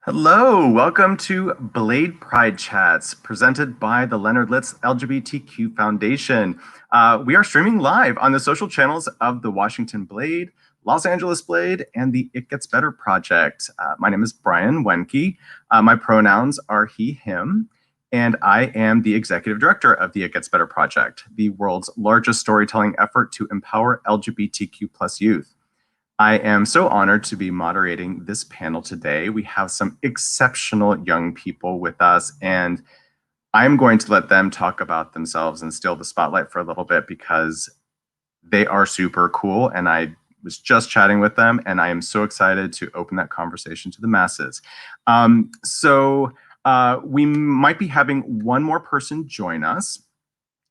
Hello, welcome to Blade Pride Chats, presented by the Leonard-Litz LGBTQ Foundation. We are streaming live on the social channels of the Washington Blade, Los Angeles Blade, and the It Gets Better Project. My name is Brian Wenke. My pronouns are he, him, and I am the executive director of the It Gets Better Project, the world's largest storytelling effort to empower LGBTQ plus youth. I am so honored to be moderating this panel today. We have some exceptional young people with us, and I'm going to let them talk about themselves and steal the spotlight for a little bit because they are super cool, and I was just chatting with them, and I am so excited to open that conversation to the masses. We might be having one more person join us.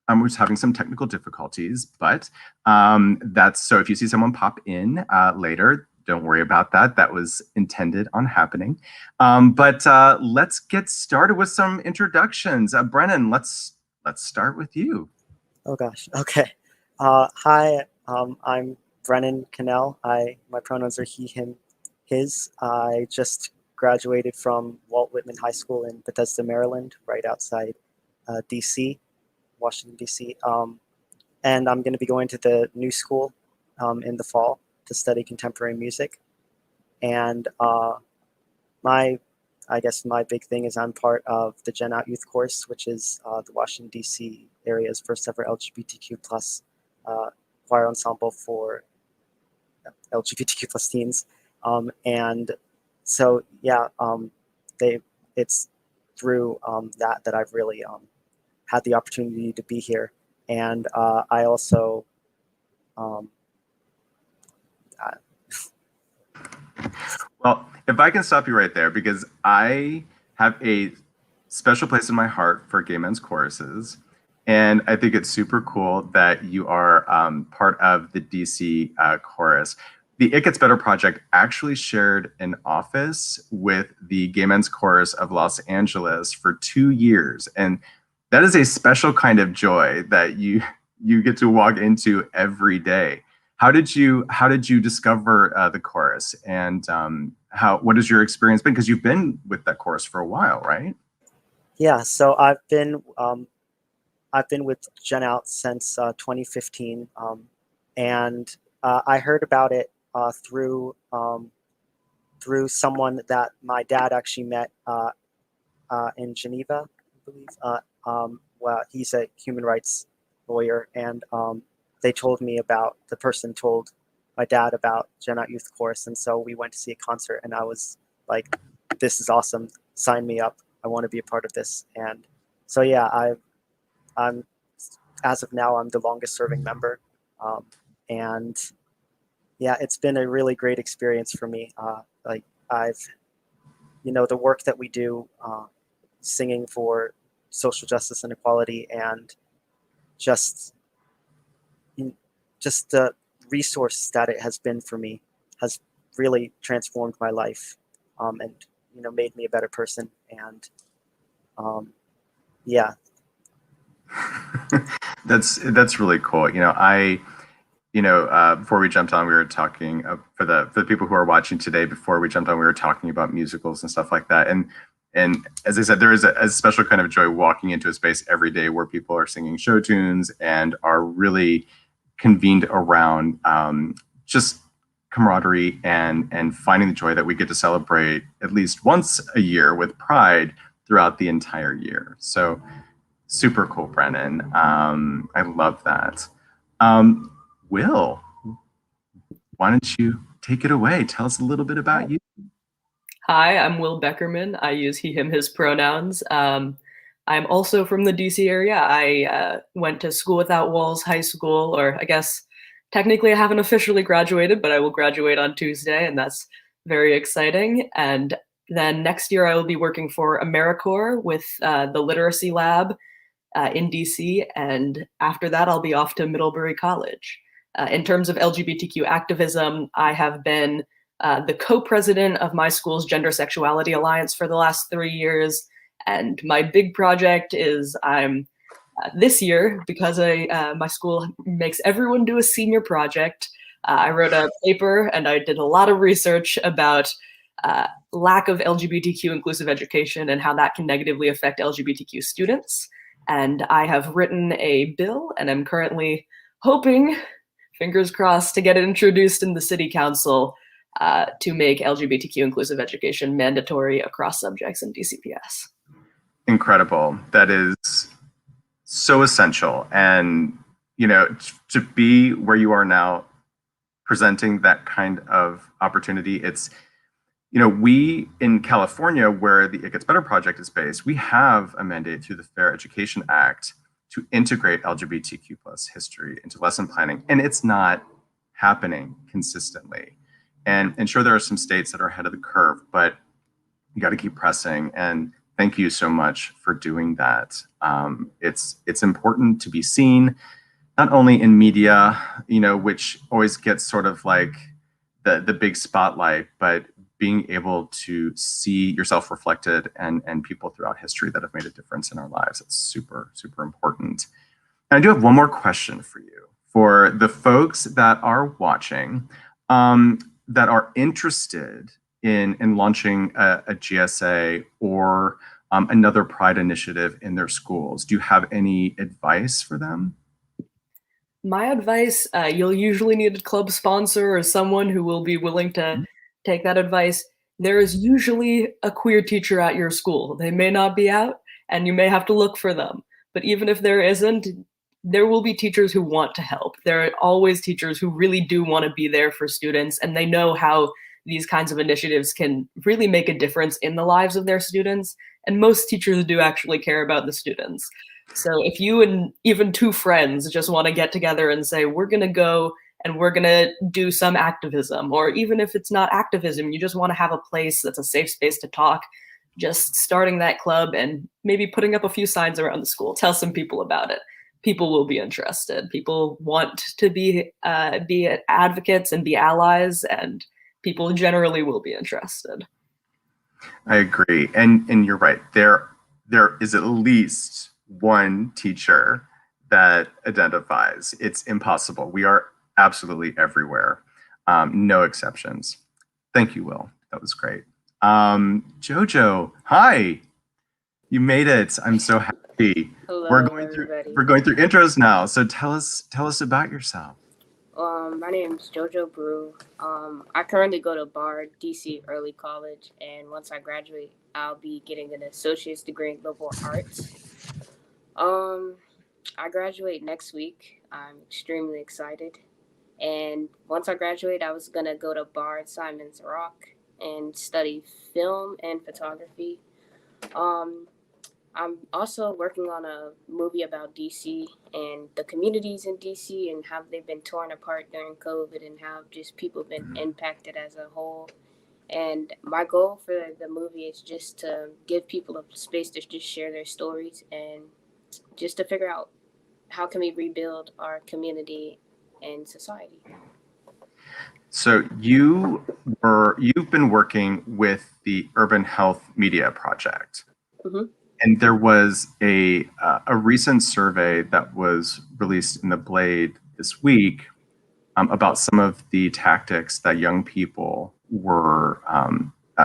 We're just having some technical difficulties, but that's so if you see someone pop in later, don't worry about that. That was intended on happening. Let's get started with some introductions. Brennan, let's start with you. Oh gosh. Okay. Hi. I'm Brennan Cannell. My pronouns are he, him, his. I just graduated from Walt Whitman High School in Bethesda, Maryland, right outside DC. Washington, D.C. And I'm going to be going to the new school in the fall to study contemporary music. And I guess my big thing is I'm part of the Gen Out Youth course, which is the Washington, D.C. area's first ever LGBTQ plus choir ensemble for LGBTQ plus teens. And so, yeah, it's through that I've really had the opportunity to be here. And I also well, if I can stop you right there, because I have a special place in my heart for gay men's choruses, and I think it's super cool that you are part of the DC chorus. The It Gets Better Project actually shared an office with the Gay Men's Chorus of Los Angeles for 2 years, and that is a special kind of joy that you get to walk into every day. How did you discover the chorus, and what has your experience been? Because you've been with that chorus for a while, right? Yeah, so I've been with Gen Out since 2015, and I heard about it through someone that my dad actually met in Geneva, I believe. Well, he's a human rights lawyer, and they told me about the person told my dad about Gen Out Youth Course, and so we went to see a concert, and I was like, "This is awesome! Sign me up! I want to be a part of this." And so yeah, I'm as of now I'm the longest serving member, and yeah, it's been a really great experience for me. Like the work that we do, singing for social justice and equality, and just the resource that it has been for me has really transformed my life, and made me a better person. And yeah, that's really cool. Before we jumped on, we were talking for the people who are watching today. Before we jumped on, we were talking about musicals and stuff like that, and as I said, there is a special kind of joy walking into a space every day where people are singing show tunes and are really convened around just camaraderie and finding the joy that we get to celebrate at least once a year with pride throughout the entire year. So super cool, Brennan. I love that. Will, why don't you take it away? Tell us a little bit about you. Hi, I'm Will Beckerman. I use he, him, his pronouns. I'm also from the DC area. I went to School Without Walls High School, or I guess technically I haven't officially graduated, but I will graduate on Tuesday, and that's very exciting. And then next year I will be working for AmeriCorps with the Literacy Lab in DC, and after that I'll be off to Middlebury College. In terms of LGBTQ activism, I have been the co-president of my school's Gender Sexuality Alliance for the last 3 years. And my big project is I'm this year, because my school makes everyone do a senior project, I wrote a paper and I did a lot of research about lack of LGBTQ inclusive education and how that can negatively affect LGBTQ students. And I have written a bill and I'm currently hoping, fingers crossed, to get it introduced in the city council to make LGBTQ inclusive education mandatory across subjects in DCPS. Incredible. That is so essential. And, you know, to be where you are now, presenting that kind of opportunity, it's, you know, we in California, where the It Gets Better project is based, we have a mandate through the Fair Education Act to integrate LGBTQ plus history into lesson planning. And it's not happening consistently. And sure, there are some states that are ahead of the curve, but you got to keep pressing. And thank you so much for doing that. It's important to be seen, not only in media, you know, which always gets sort of like the big spotlight, but being able to see yourself reflected and people throughout history that have made a difference in our lives. It's super, super important. And I do have one more question for you. For the folks that are watching, that are interested in launching a GSA or another Pride initiative in their schools, do you have any advice for them? My advice, you'll usually need a club sponsor or someone who will be willing to take that advice. There is usually a queer teacher at your school. They may not be out, and you may have to look for them. But even if there isn't, there will be teachers who want to help. There are always teachers who really do want to be there for students, and they know how these kinds of initiatives can really make a difference in the lives of their students. And most teachers do actually care about the students. So if you and even two friends just want to get together and say, we're going to go and we're going to do some activism, or even if it's not activism, you just want to have a place that's a safe space to talk, just starting that club and maybe putting up a few signs around the school, tell some people about it. People will be interested. People want to be advocates and be allies, and people generally will be interested. I agree. And you're right. There is at least one teacher that identifies. It's impossible. We are absolutely everywhere. No exceptions. Thank you, Will. That was great. Jojo, hi. You made it. I'm so happy. Hello, we're going through intros now. So tell us about yourself. My name is Jojo Brew. I currently go to Bard DC Early College, and once I graduate, I'll be getting an associate's degree in liberal arts. I graduate next week. I'm extremely excited. And once I graduate, I was gonna go to Bard Simon's Rock and study film and photography. I'm also working on a movie about DC and the communities in DC and how they've been torn apart during COVID and how just people have been impacted as a whole. And my goal for the movie is just to give people a space to just share their stories and just to figure out how can we rebuild our community and society. So you've been working with the Urban Health Media Project. Mm-hmm. And there was a recent survey that was released in the Blade this week about some of the tactics that young people were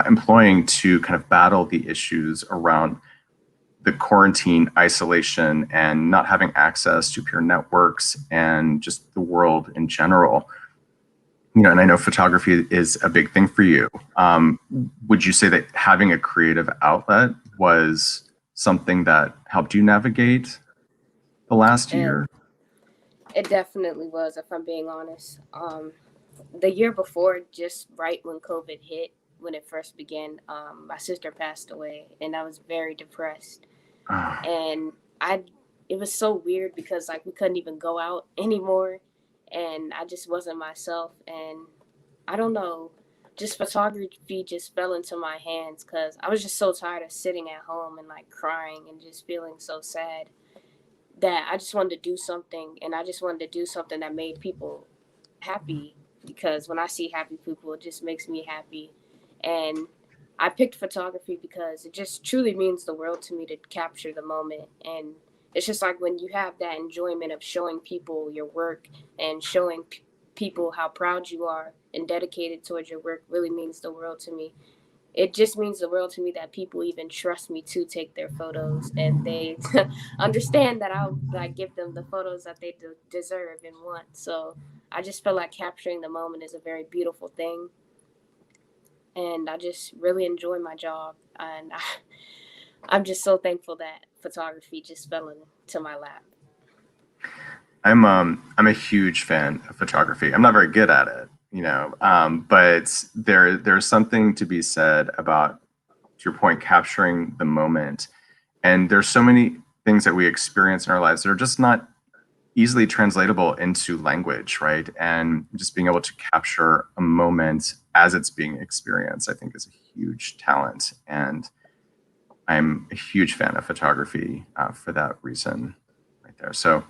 employing to kind of battle the issues around the quarantine, isolation, and not having access to peer networks and just the world in general. You know, and I know photography is a big thing for you. Would you say that having a creative outlet was something that helped you navigate the last year? It definitely was, if I'm being honest. The year before, just right when COVID hit, when it first began, my sister passed away, and I was very depressed. And it was so weird because like we couldn't even go out anymore, and I just wasn't myself. And I don't know, just photography just fell into my hands because I was just so tired of sitting at home and like crying and just feeling so sad that I just wanted to do something, and I just wanted to do something that made people happy, because when I see happy people, it just makes me happy. And I picked photography because it just truly means the world to me to capture the moment. And it's just like when you have that enjoyment of showing people your work and showing people how proud you are and dedicated towards your work really means the world to me. it just means the world to me that people even trust me to take their photos, and they understand that I'll like give them the photos that they deserve and want. So I just feel like capturing the moment is a very beautiful thing, and I just really enjoy my job, and I'm just so thankful that photography just fell into my lap. I'm a huge fan of photography. I'm not very good at it, but there's something to be said about, to your point, capturing the moment. And there's so many things that we experience in our lives that are just not easily translatable into language, right? And just being able to capture a moment as it's being experienced, I think, is a huge talent. And I'm a huge fan of photography for that reason, right there. So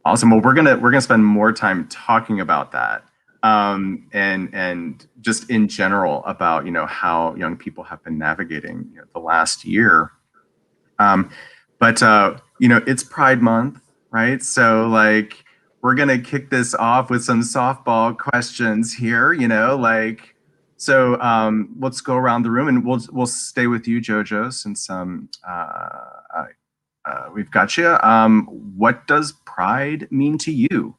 awesome. Well, we're gonna spend more time talking about that, and just in general about how young people have been navigating the last year. But it's Pride Month, right? So like we're gonna kick this off with some softball questions here. So let's go around the room, and we'll stay with you, Jojo, since we've got you. What does pride mean to you?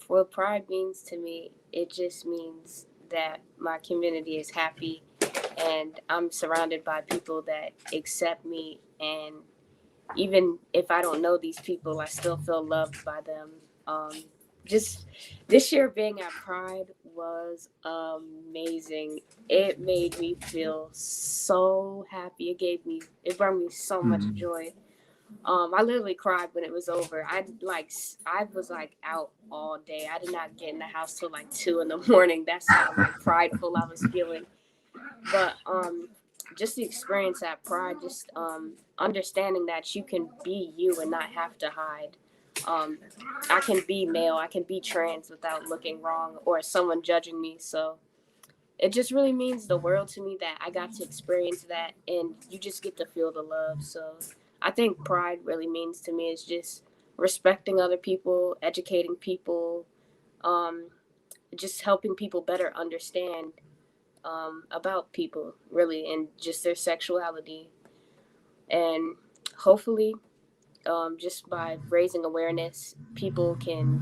What pride means to me, it just means that my community is happy, and I'm surrounded by people that accept me, and even if I don't know these people, I still feel loved by them. Just this year being at Pride was amazing. It made me feel so happy. It brought me so much joy. I literally cried when it was over. I was like out all day. I did not get in the house till like 2 a.m. That's how like prideful I was feeling. But just the experience at Pride, just understanding that you can be you and not have to hide. I can be male, I can be trans without looking wrong or someone judging me. So it just really means the world to me that I got to experience that, and you just get to feel the love. So I think pride really means to me is just respecting other people, educating people, just helping people better understand about people, really, and just their sexuality. And hopefully, just by raising awareness, people can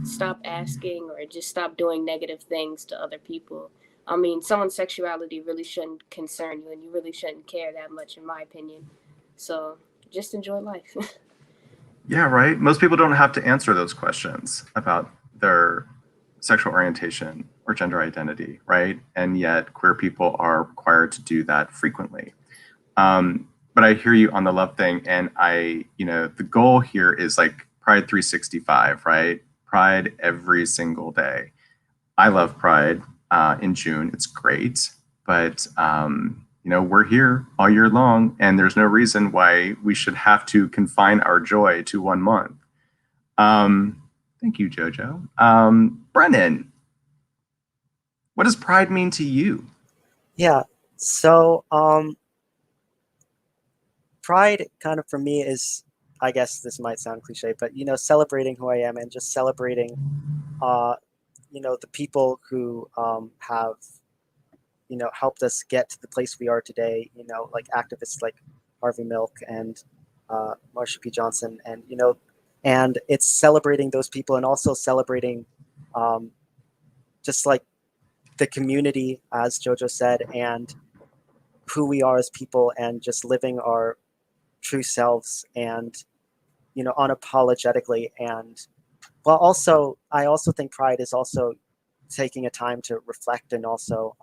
stop asking or just stop doing negative things to other people. I mean, someone's sexuality really shouldn't concern you, and you really shouldn't care that much, in my opinion. So just enjoy life. Yeah, right. Most people don't have to answer those questions about their sexual orientation or gender identity, right? And yet queer people are required to do that frequently. But I hear you on the love thing, and the goal here is like Pride 365, right? Pride every single day. I love Pride in June. It's great, but we're here all year long, and there's no reason why we should have to confine our joy to 1 month. Thank you, Jojo. Brennan, what does pride mean to you? Yeah, so pride kind of for me is, I guess this might sound cliche, but celebrating who I am and just celebrating the people who have helped us get to the place we are today, like activists like Harvey Milk and Marsha P. Johnson, and it's celebrating those people, and also celebrating just like the community, as Jojo said, and who we are as people, and just living our true selves, and unapologetically. And well, also I also think pride is also taking a time to reflect, and also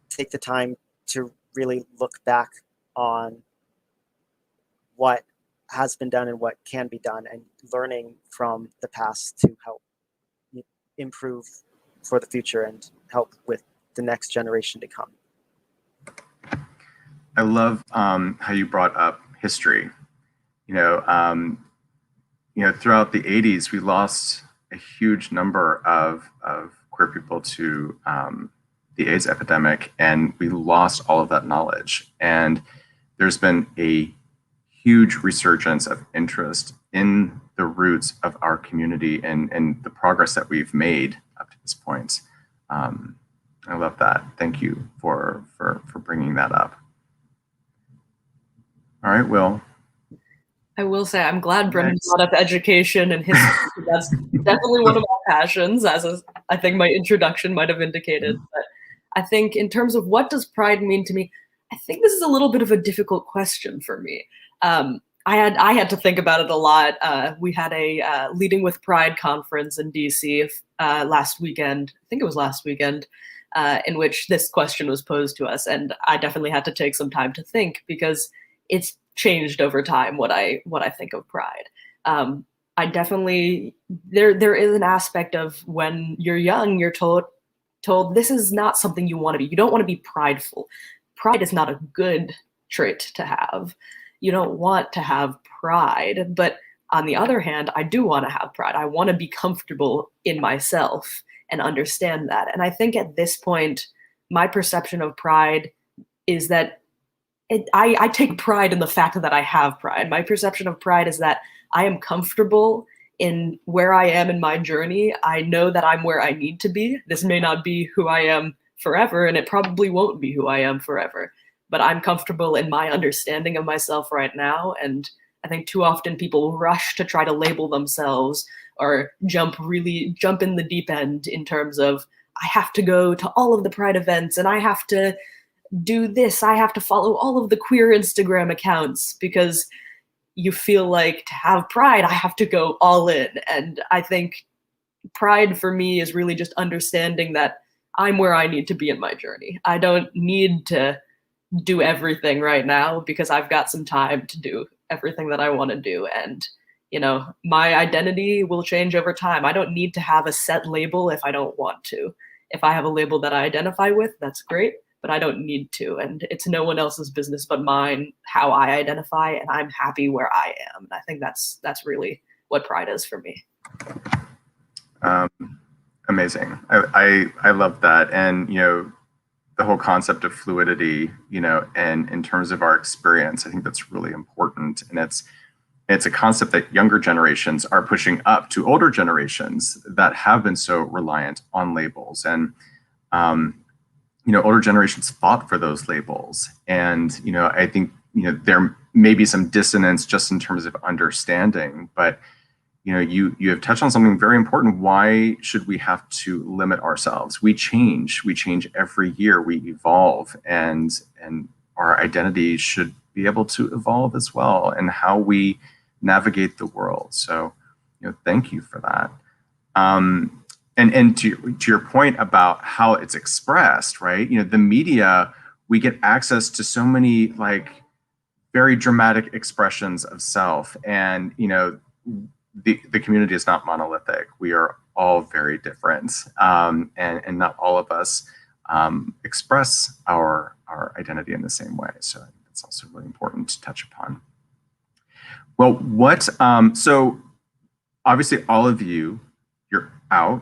take the time to really look back on what has been done and what can be done, and learning from the past to help improve for the future and help with the next generation to come. I love how you brought up history. Throughout the 80s, we lost a huge number of queer people to the AIDS epidemic, and we lost all of that knowledge. And there's been a huge resurgence of interest in the roots of our community and the progress that we've made up to this point. I love that. Thank you for bringing that up. All right, Will. I will say I'm glad Brendan brought up education and history. That's definitely one of my passions, I think my introduction might have indicated. But I think in terms of what does pride mean to me, I think this is a little bit of a difficult question for me. I had to think about it a lot. We had a Leading with Pride conference in DC last weekend. I think it was last weekend, in which this question was posed to us, and I definitely had to take some time to think because it's changed over time what I think of pride. I definitely there is an aspect of when you're young, you're told this is not something you want to be. You don't want to be prideful. Pride is not a good trait to have. You don't want to have pride, but on the other hand, I do want to have pride. I want to be comfortable in myself and understand that. And I think at this point, my perception of pride is that I take pride in the fact that I have pride. My perception of pride is that I am comfortable in where I am in my journey. I know that I'm where I need to be. This may not be who I am forever, and it probably won't be who I am forever, but I'm comfortable in my understanding of myself right now. And I think too often people rush to try to label themselves or jump in the deep end in terms of, I have to go to all of the pride events and I have to do this. I have to follow all of the queer Instagram accounts because you feel like to have pride, I have to go all in. And I think pride for me is really just understanding that I'm where I need to be in my journey. I don't need to do everything right now because I've got some time to do everything that I want to do. And, you know, my identity will change over time. I don't need to have a set label if I don't want to. If I have a label that I identify with, that's great, but I don't need to. And it's no one else's business but mine, how I identify, and I'm happy where I am. And I think that's really what pride is for me. Amazing. I love that. And, you know, the whole concept of fluidity, you know, and in terms of our experience, I think that's really important. And it's a concept that younger generations are pushing up to older generations that have been so reliant on labels. And, you know, older generations fought for those labels. And, you know, I think, you know, there may be some dissonance just in terms of understanding, but, you know, you have touched on something very important. Why should we have to limit ourselves? We change every year, we evolve, and our identity should be able to evolve as well, and how we navigate the world. So, you know, thank you for that. And to your point about how it's expressed, right? You know, the media, we get access to so many like very dramatic expressions of self, and, you know, the community is not monolithic. We are all very different, and not all of us express our identity in the same way. So it's also really important to touch upon. Well, so obviously all of you, you're out,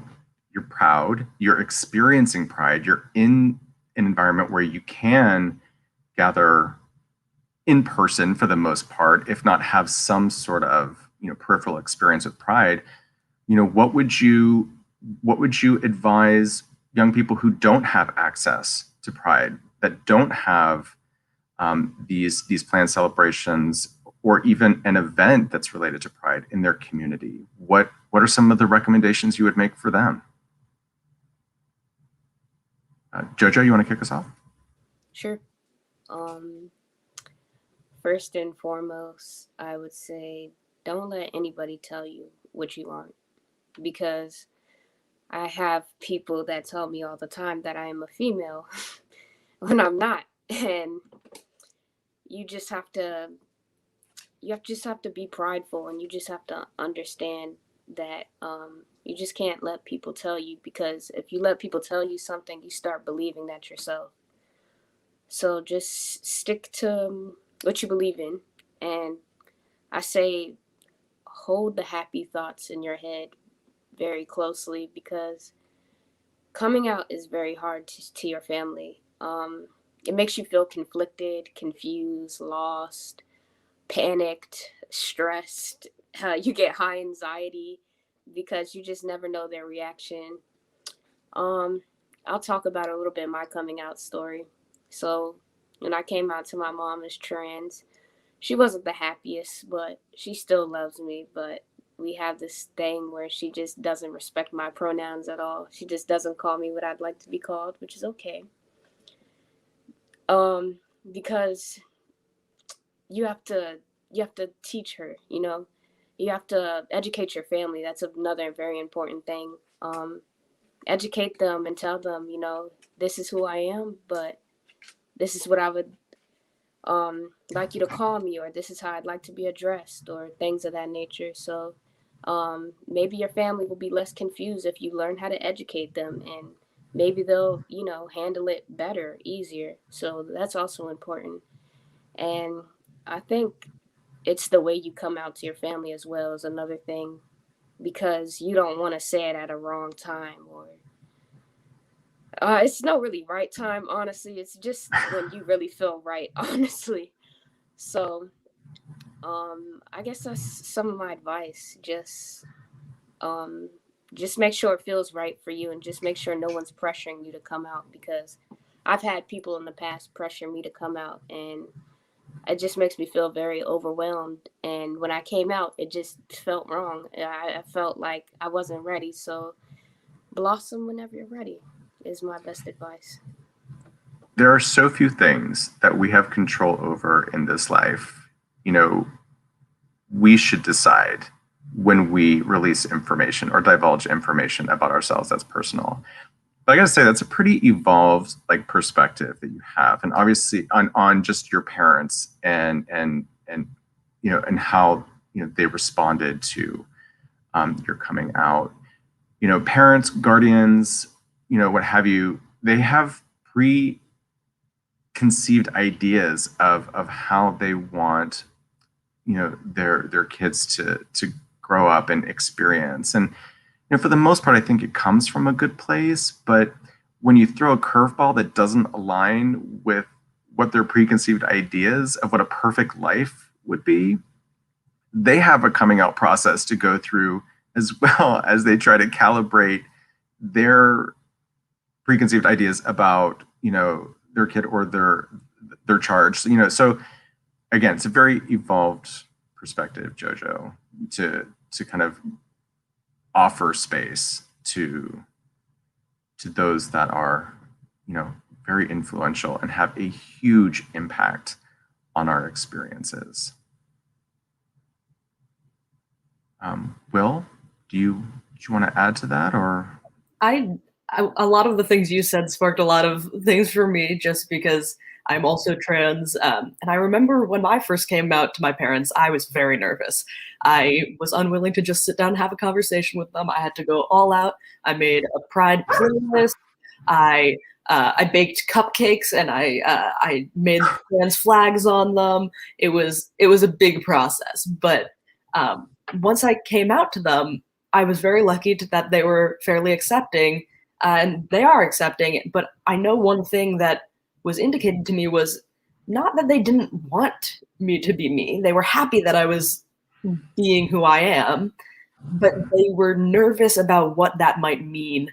you're proud, you're experiencing pride, you're in an environment where you can gather in person for the most part, if not have some sort of, you know, peripheral experience with pride. You know, what would you advise young people who don't have access to pride, that don't have these planned celebrations or even an event that's related to pride in their community? What are some of the recommendations you would make for them? Jojo, you want to kick us off? Sure. First and foremost, I would say don't let anybody tell you what you want, because I have people that tell me all the time that I am a female when I'm not. And you just have to be prideful, and you just have to understand that you just can't let people tell you, because if you let people tell you something, you start believing that yourself. So just stick to what you believe in. And I say hold the happy thoughts in your head very closely, because coming out is very hard to your family. It makes you feel conflicted, confused, lost, panicked, stressed. You get high anxiety because you just never know their reaction. I'll talk about a little bit my coming out story. So when I came out to my mom as trans, she wasn't the happiest, but she still loves me. But we have this thing where she just doesn't respect my pronouns at all. She just doesn't call me what I'd like to be called, which is okay. Because you have to teach her, you know. You have to educate your family. That's another very important thing. Educate them and tell them, you know, this is who I am, but this is what I would like you to call me, or this is how I'd like to be addressed, or things of that nature. So maybe your family will be less confused if you learn how to educate them, and maybe they'll, you know, handle it better, easier. So that's also important. And I think it's the way you come out to your family as well is another thing, because you don't want to say it at a wrong time, or it's no really right time, honestly. It's just when you really feel right, honestly. So I guess that's some of my advice. Just make sure it feels right for you, and just make sure no one's pressuring you to come out, because I've had people in the past pressure me to come out, and it just makes me feel very overwhelmed. And when I came out, it just felt wrong. I felt like I wasn't ready. So blossom whenever you're ready is my best advice. There are so few things that we have control over in this life. You know, we should decide when we release information or divulge information about ourselves that's personal. But I gotta say, that's a pretty evolved like perspective that you have, and obviously on just your parents and you know, and how, you know, they responded to your coming out. You know, parents, guardians, you know, what have you, they have preconceived ideas of how they want, you know, their kids to grow up and experience. And you know, for the most part, I think it comes from a good place. But when you throw a curveball that doesn't align with what their preconceived ideas of what a perfect life would be, they have a coming out process to go through, as well as they try to calibrate their preconceived ideas about, you know, their kid or their charge. You know, so again, it's a very evolved perspective, Jojo, to kind of offer space to those that are, you know, very influential and have a huge impact on our experiences. Will, do you want to add to that, or? A lot of the things you said sparked a lot of things for me, just because I'm also trans. And I remember when I first came out to my parents, I was very nervous. I was unwilling to just sit down and have a conversation with them. I had to go all out. I made a pride playlist. I baked cupcakes, and I made trans flags on them. It was a big process, but once I came out to them, I was very lucky that they were fairly accepting, and they are accepting. But I know one thing that was indicated to me was not that they didn't want me to be me. They were happy that I was being who I am, but they were nervous about what that might mean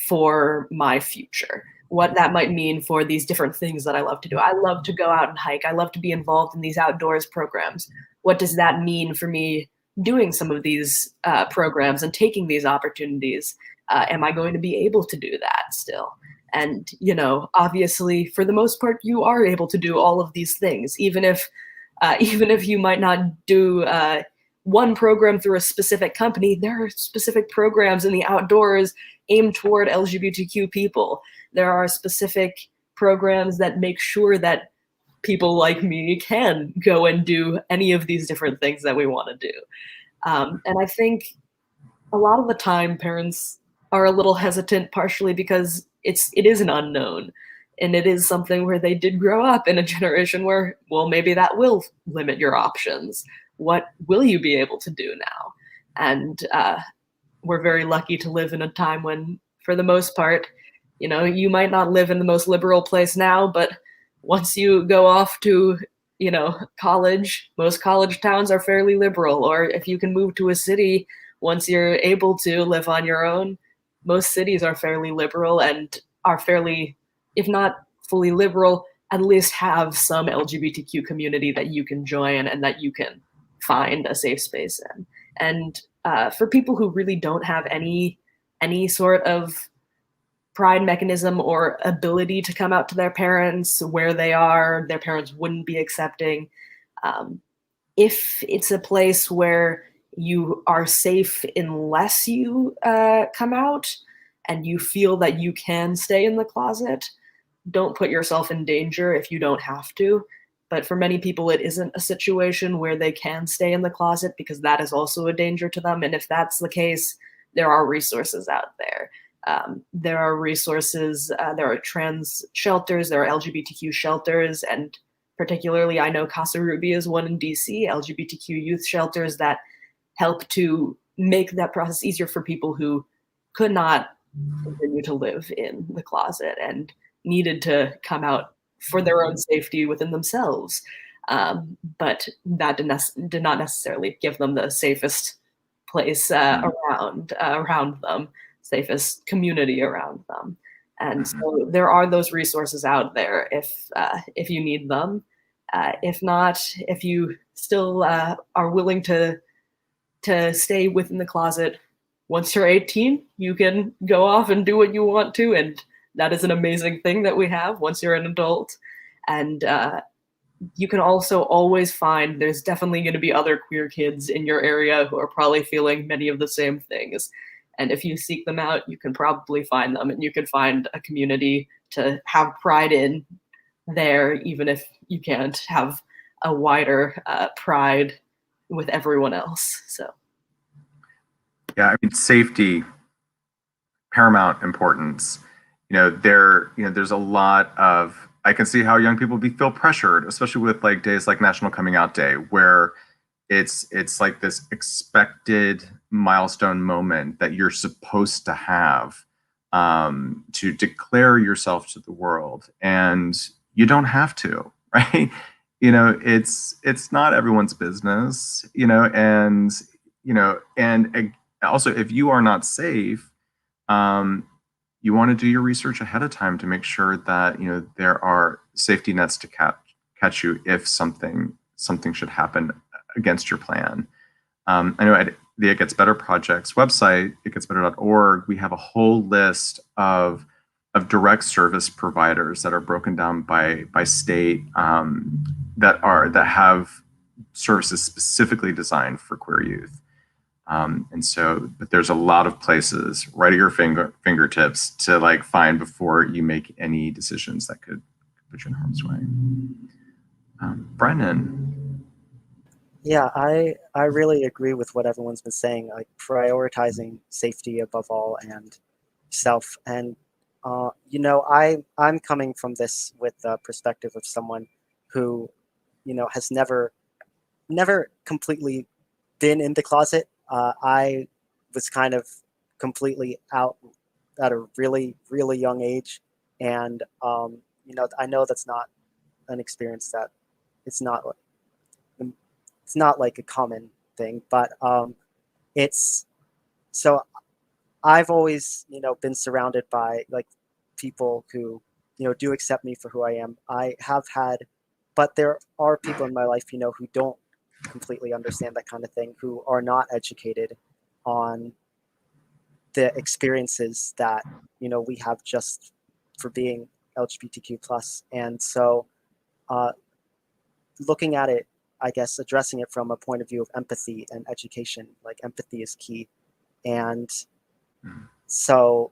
for my future, what that might mean for these different things that I love to do. I love to go out and hike. I love to be involved in these outdoors programs. What does that mean for me doing some of these programs and taking these opportunities? Am I going to be able to do that still? And, you know, obviously, for the most part, you are able to do all of these things, even if you might not do one program through a specific company. There are specific programs in the outdoors aimed toward LGBTQ people. There are specific programs that make sure that people like me can go and do any of these different things that we want to do. And I think a lot of the time parents are a little hesitant, partially because it is an unknown, and it is something where they did grow up in a generation where, well, maybe that will limit your options. What will you be able to do now? And we're very lucky to live in a time when, for the most part, you know, you might not live in the most liberal place now, but once you go off to, you know, college, most college towns are fairly liberal. Or if you can move to a city, once you're able to live on your own, most cities are fairly liberal. And are fairly, if not fully liberal, at least have some LGBTQ community that you can join and that you can find a safe space in. And for people who really don't have any sort of pride mechanism or ability to come out to their parents where they are, their parents wouldn't be accepting. If it's a place where you are safe unless you come out and you feel that you can stay in the closet, don't put yourself in danger if you don't have to. But for many people, it isn't a situation where they can stay in the closet because that is also a danger to them. And if that's the case, there are resources out there. There are resources, there are trans shelters, there are LGBTQ shelters, and particularly I know Casa Ruby is one in DC, LGBTQ youth shelters that help to make that process easier for people who could not continue to live in the closet and needed to come out for their own safety within themselves. But that did not necessarily give them the safest place around them, safest community around them. And so there are those resources out there if you need them. If not, if you still are willing to stay within the closet, once you're 18, you can go off and do what you want to, and that is an amazing thing that we have once you're an adult. And you can also always find, there's definitely going to be other queer kids in your area who are probably feeling many of the same things. And if you seek them out, you can probably find them, and you can find a community to have pride in there, even if you can't have a wider pride with everyone else. So. Yeah, I mean, safety, paramount importance. There's a lot of, I can see how young people feel pressured, especially with like days like National Coming Out Day, where it's like this expected milestone moment that you're supposed to have to declare yourself to the world, and you don't have to, right? It's not everyone's business, and also if you are not safe, you want to do your research ahead of time to make sure that there are safety nets to catch you if something should happen against your plan. I know at the It Gets Better Project's website, itgetsbetter.org, we have a whole list of direct service providers that are broken down by state that have services specifically designed for queer youth. But there's a lot of places right at your fingertips to like find before you make any decisions that could put you in harm's way. Brennan. Yeah, I really agree with what everyone's been saying, like prioritizing safety above all and self. And I'm coming from this with the perspective of someone who, has never completely been in the closet. I was kind of completely out at a really, really young age. And, I know that's not an experience that it's not like a common thing, but so I've always, been surrounded by like people who, do accept me for who I am. I have had, but there are people in my life, who don't completely understand that kind of thing, who are not educated on the experiences that we have just for being LGBTQ plus. And so looking at it, I guess addressing it from a point of view of empathy and education, like empathy is key. And so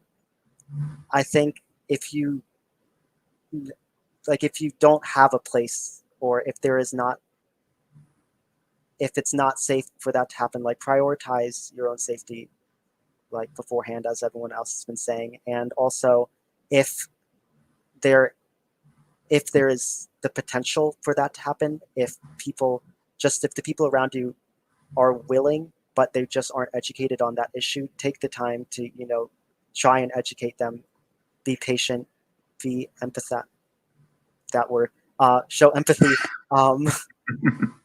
I think if you don't have a place, or if it's not safe for that to happen, like prioritize your own safety like beforehand, as everyone else has been saying. And also if there is the potential for that to happen, if the people around you are willing, but they just aren't educated on that issue, take the time to, try and educate them, be patient, be empathetic, that word, show empathy,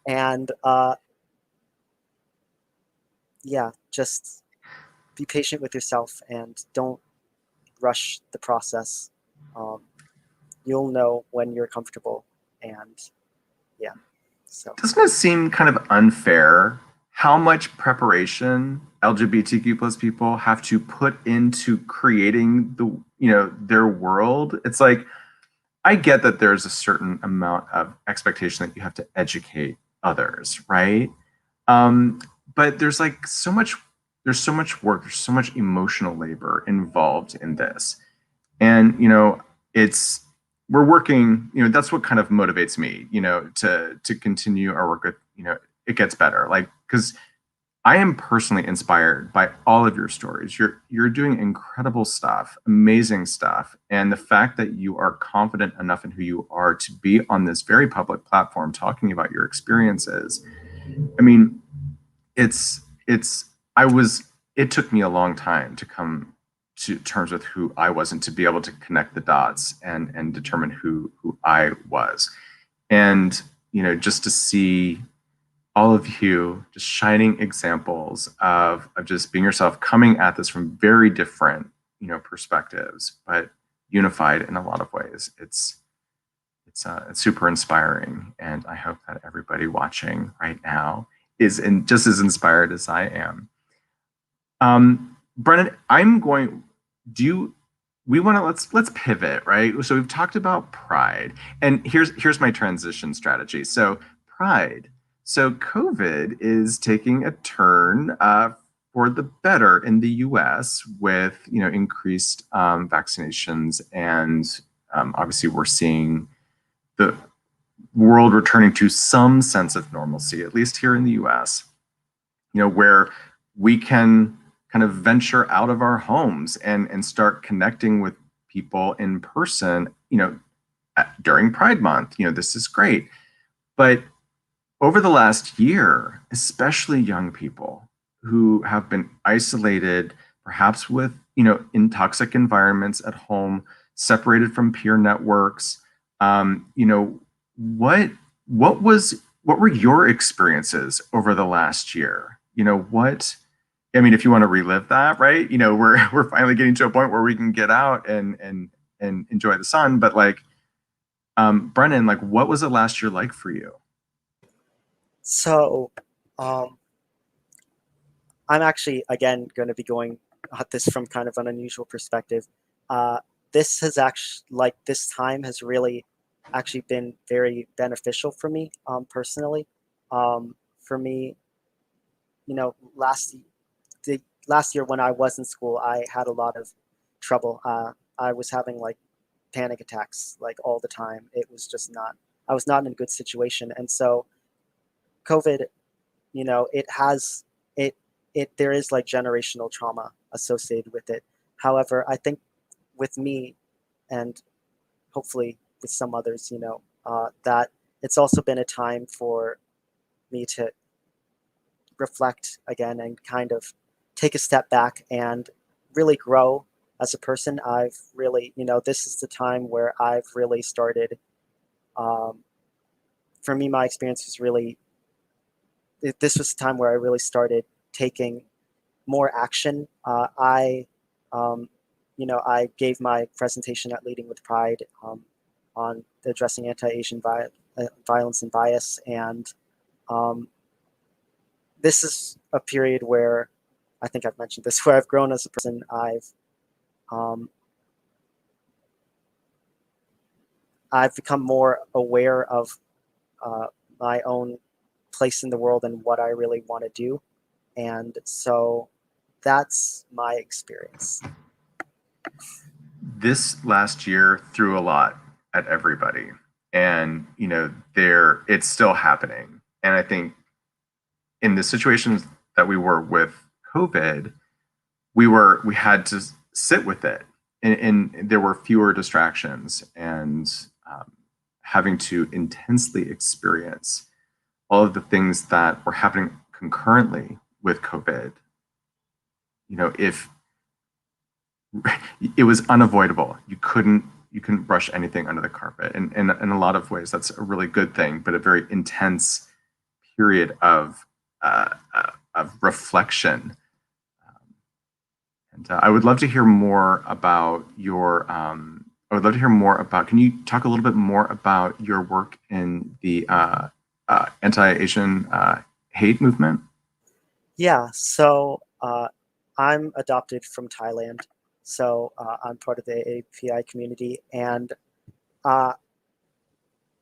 and just be patient with yourself and don't rush the process. You'll know when you're comfortable, and yeah. So doesn't it seem kind of unfair how much preparation LGBTQ plus people have to put into creating their world? It's like, I get that there's a certain amount of expectation that you have to educate others, right? But there's like there's so much work, there's so much emotional labor involved in this. And, it's, we're working, that's what kind of motivates me, to continue our work with, it gets better. Like, because I am personally inspired by all of your stories. You're doing incredible stuff, amazing stuff. And the fact that you are confident enough in who you are to be on this very public platform talking about your experiences. I mean, it's it took me a long time to come to terms with who I was and to be able to connect the dots and determine who I was. And, just to see all of you just shining examples of just being yourself, coming at this from very different, perspectives, but unified in a lot of ways. It's super inspiring. And I hope that everybody watching right now is just as inspired as I am. Brennan, let's pivot, right? So we've talked about pride, and here's my transition strategy. So pride. So COVID is taking a turn for the better in the US with, increased vaccinations. And obviously we're seeing the world returning to some sense of normalcy, at least here in the US, where we can kind of venture out of our homes and start connecting with people in person, during Pride Month. This is great. But over the last year, especially young people who have been isolated, perhaps with, in toxic environments at home, separated from peer networks, what were your experiences over the last year? If you want to relive that, right? We're finally getting to a point where we can get out and enjoy the sun. But Brennan, what was the last year like for you? So, I'm actually, again, going to be going at this from kind of an unusual perspective. This time has really actually been very beneficial for me, personally. For me, last year when I was in school, I had a lot of trouble. I was having panic attacks all the time. I was not in a good situation. And so COVID, there is generational trauma associated with it. However, I think with me and hopefully with some others, that it's also been a time for me to reflect again and kind of take a step back and really grow as a person. I've really, this is the time where I've really started, for me, my experience was really, this was the time where I really started taking more action. I gave my presentation at Leading with Pride on addressing anti-Asian violence and bias. And this is a period where, I think I've mentioned this, where I've grown as a person. I've become more aware of my own place in the world and what I really want to do. And so that's my experience. This last year threw a lot at everybody, and it's still happening. And I think in the situations that we were with COVID, we had to sit with it, and there were fewer distractions, and having to intensely experience all of the things that were happening concurrently with COVID. If it was unavoidable, you couldn't brush anything under the carpet, and in a lot of ways that's a really good thing, but a very intense period of reflection. And I would love to hear more about your I would love to hear more about, can you talk a little bit more about your work in the anti-Asian hate movement? Yeah, so I'm adopted from Thailand, so I'm part of the API community, and uh,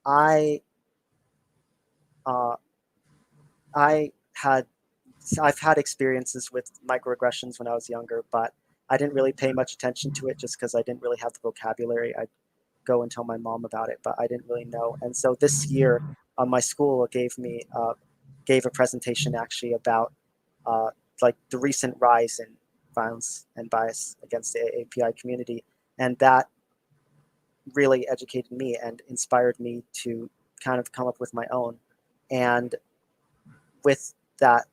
I uh, I had I've had experiences with microaggressions when I was younger, but I didn't really pay much attention to it just because I didn't really have the vocabulary. I'd go and tell my mom about it, but I didn't really know. And so this year, my school gave a presentation actually about uh, like the recent rise in violence and bias against the API community, and that really educated me and inspired me to kind of come up with my own. And with that,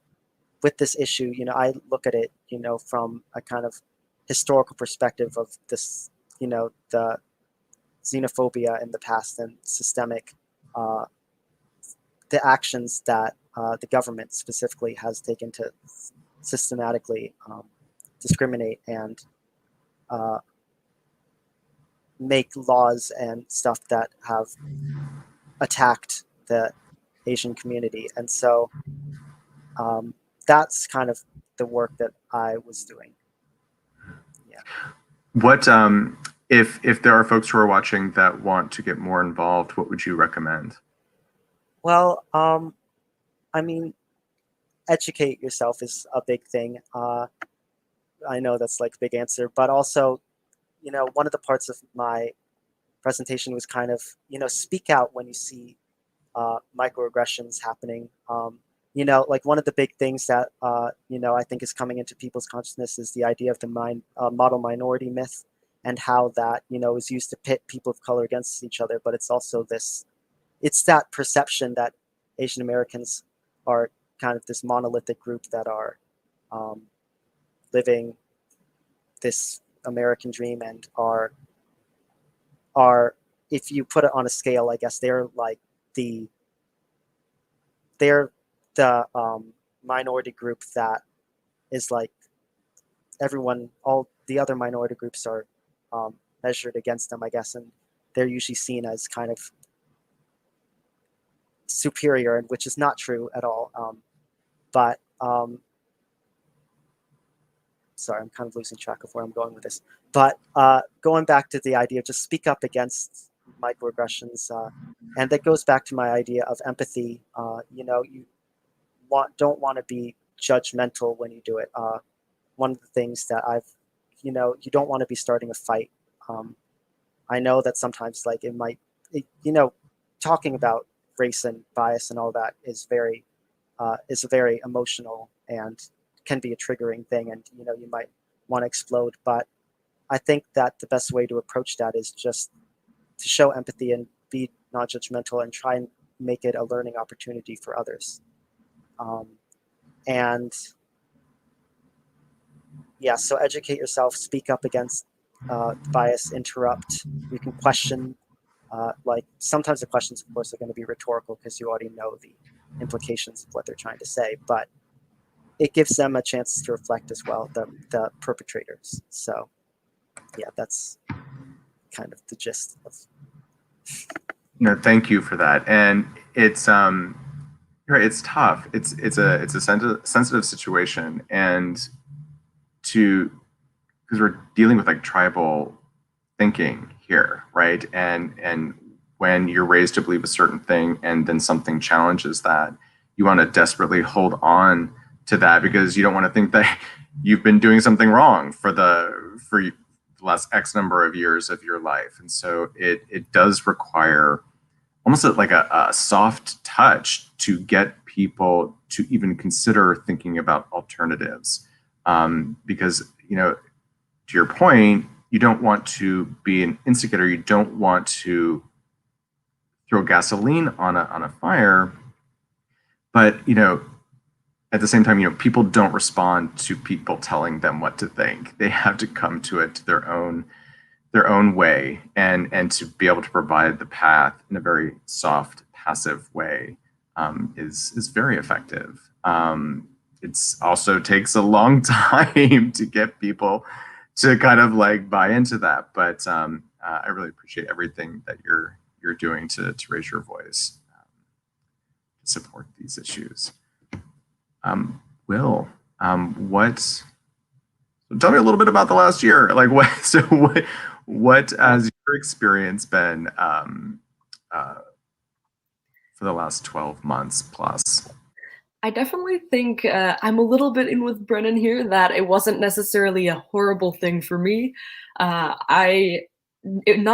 with this issue, I look at it, from a kind of historical perspective of this, the xenophobia in the past and systemic, uh, the actions that the government specifically has taken to systematically discriminate and uh, make laws and stuff that have attacked the Asian community. And so that's kind of the work that I was doing. Yeah. What if there are folks who are watching that want to get more involved, what would you recommend? Well, I mean, educate yourself is a big thing. I know that's like a big answer, but also, one of the parts of my presentation was kind of, speak out when you see microaggressions happening. Like one of the big things that, I think is coming into people's consciousness is the idea of the model minority myth and how that, is used to pit people of color against each other. But it's also it's that perception that Asian Americans are kind of this monolithic group that are living this American dream and are, if you put it on a scale, I guess they're the minority group that is like all the other minority groups are measured against them, I guess, and they're usually seen as kind of superior, and which is not true at all. But sorry, I'm kind of losing track of where I'm going with this. But going back to the idea of just speak up against microaggressions, and that goes back to my idea of empathy. You don't want to be judgmental when you do it. One of the things that you don't want to be starting a fight. I know that sometimes like talking about race and bias and all that is a very emotional and can be a triggering thing, and you might want to explode. But I think that the best way to approach that is just to show empathy and be non-judgmental and try and make it a learning opportunity for others. And yeah, so educate yourself, speak up against bias, interrupt. You can question. Like sometimes the questions, of course, are going to be rhetorical because you already know the implications of what they're trying to say, but it gives them a chance to reflect as well, the perpetrators. So yeah, that's kind of the gist of. No, thank you for that. And it's right, it's tough. It's a sensitive situation, and because we're dealing with like tribal thinking here, right? And when you're raised to believe a certain thing and then something challenges that, you want to desperately hold on to that because you don't want to think that you've been doing something wrong for the last X number of years of your life. And so it does require almost like a soft touch to get people to even consider thinking about alternatives. Because, to your point, you don't want to be an instigator. You don't want to throw gasoline on a fire. But, at the same time, people don't respond to people telling them what to think. They have to come to it to their own way, and to be able to provide the path in a very soft, passive way is very effective. It's also takes a long time to get people to kind of like buy into that, but I really appreciate everything that you're doing to raise your voice, to support these issues. Will, tell me a little bit about the last year. Like what has your experience been for the last 12 months plus? I definitely think I'm a little bit in with Brennan here that it wasn't necessarily a horrible thing for me. Not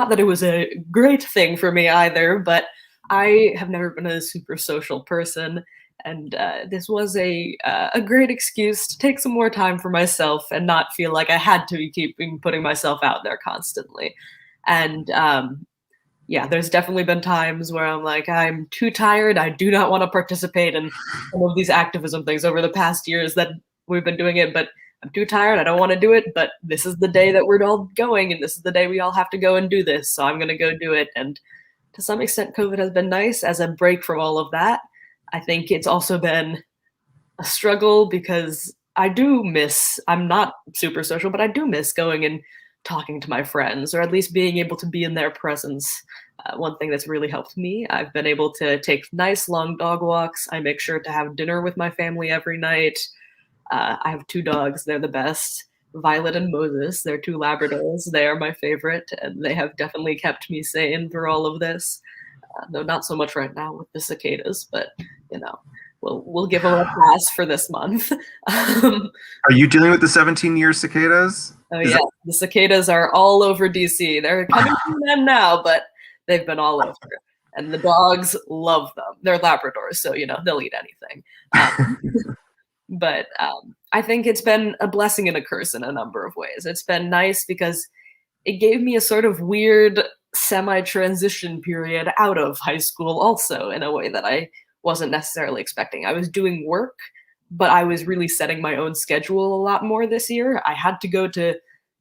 that it was a great thing for me either, but I have never been a super social person, and this was a great excuse to take some more time for myself and not feel like I had to be putting myself out there constantly. And yeah, there's definitely been times where I'm like, I'm too tired. I do not want to participate in some of these activism things over the past years that we've been doing it, but I'm too tired. I don't want to do it, but this is the day that we're all going, and this is the day we all have to go and do this. So I'm going to go do it. And to some extent, COVID has been nice as a break from all of that. I think it's also been a struggle because I'm not super social, but I do miss going and talking to my friends, or at least being able to be in their presence. One thing that's really helped me, I've been able to take nice long dog walks. I make sure to have dinner with my family every night. I have 2 dogs. They're the best. Violet and Moses. They're 2 Labradors. They are my favorite, and they have definitely kept me sane through all of this. Though not so much right now with the cicadas, but we'll give them a pass for this month. Are you dealing with the 17-year cicadas? Oh yeah, the cicadas are all over DC. They're coming to an end now, but they've been all over. And the dogs love them. They're Labradors, so they'll eat anything. But I think it's been a blessing and a curse in a number of ways. It's been nice because it gave me a sort of weird semi-transition period out of high school also, in a way that I wasn't necessarily expecting. I was doing work, but I was really setting my own schedule a lot more this year. I had to go to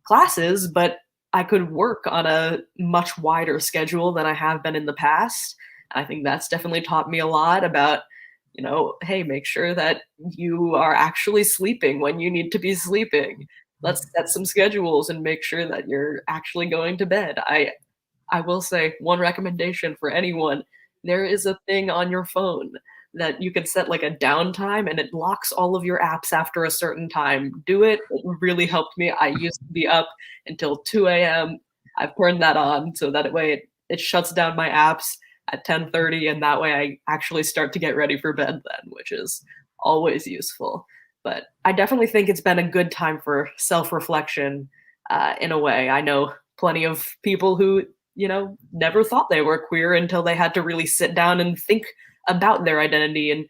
classes, but I could work on a much wider schedule than I have been in the past. I think that's definitely taught me a lot about, hey, make sure that you are actually sleeping when you need to be sleeping. Let's set some schedules and make sure that you're actually going to bed. I will say one recommendation for anyone, there is a thing on your phone that you can set like a downtime, and it locks all of your apps after a certain time. Do it. It really helped me. I used to be up until 2 a.m. I've turned that on so that way it shuts down my apps at 10:30, and that way I actually start to get ready for bed then, which is always useful. But I definitely think it's been a good time for self-reflection in a way. I know plenty of people who, never thought they were queer until they had to really sit down and think about their identity and